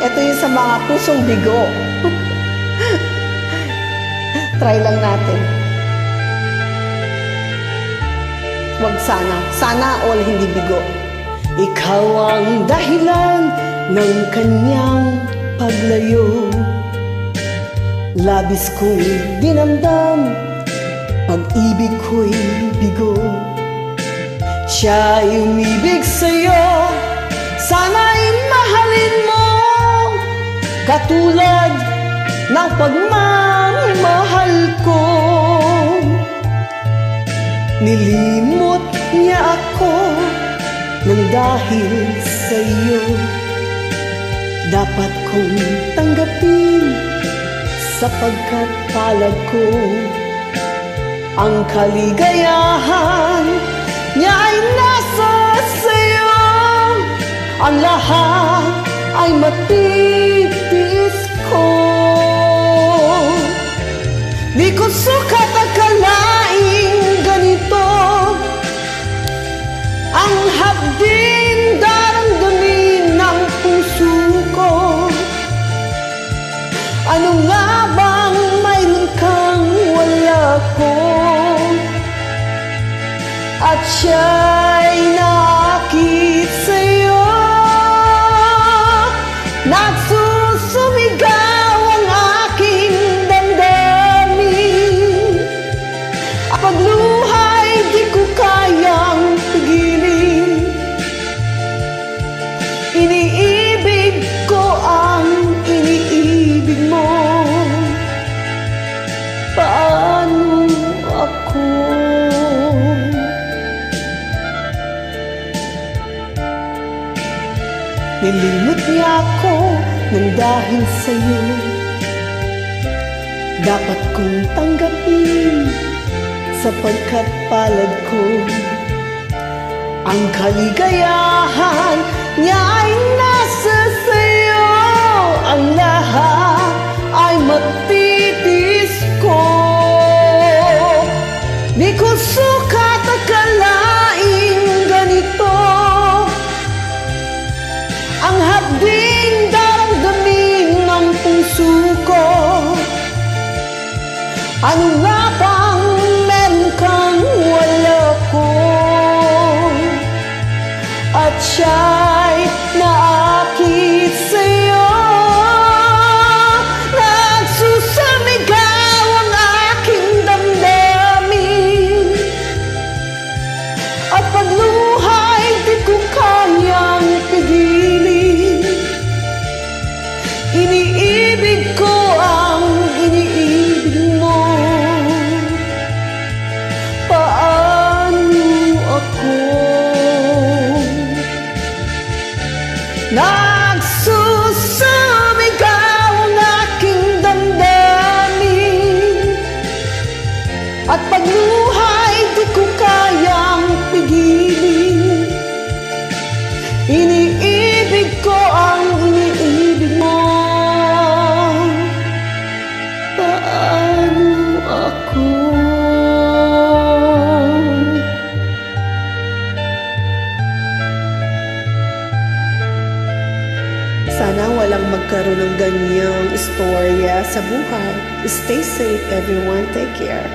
Ito yung sa mga pusong bigo. Try lang natin. Huwag sana. Sana all hindi bigo. Ikaw ang dahilan ng kanyang paglayo. Labis kong dinamdam, pag-ibig ko'y bigo. Siya'y umibig sa'yo, sana'y mahalin mo, katulad ng pagmamahal ko. Nilimot niya ako nang dahil sa'yo. Dapat kong tanggapin sapagkat palad ko. Ang kaligayahan niya ay nasa sa'yo. Ang lahat ay matitis ko. Di ko sukat akalaing ganito ang hapding daramdamin ng puso ko. Ano nga bang mayroon kang wala ko? At siya'y naakit sa'yo. Nagsusumigaw ang aking damdamin. Ang pagluhay di ko kayang pigilin. Iniibig ko ang iniibig mo. Paano ako? Nilimot niya ako nang dahil sa'yo. Dapat kong tanggapin sapagkat palad ko. Ang kaligayahan niya ay nasa sa'yo. Ang lahat ay matitis ko. Di ko sukat akalaing ganito ang hapding daramdamin ng puso ko. Ano nga bang meron kang wala ko? At siya'y naakit sa'yo. Nagsusumigaw ang aking damdamin. At pagluhay di ko kayang pigilin. Iniibig ko ang iniibig mo. Paano ako? Nagsusumigaw ang aking damdamin. At pagluhay di ko kayang pigilin. Iniibig ko ang iniibig mo. Paano ako? Sana walang magkaroon ng ganyang istorya sa buhay. Stay safe everyone. Take care.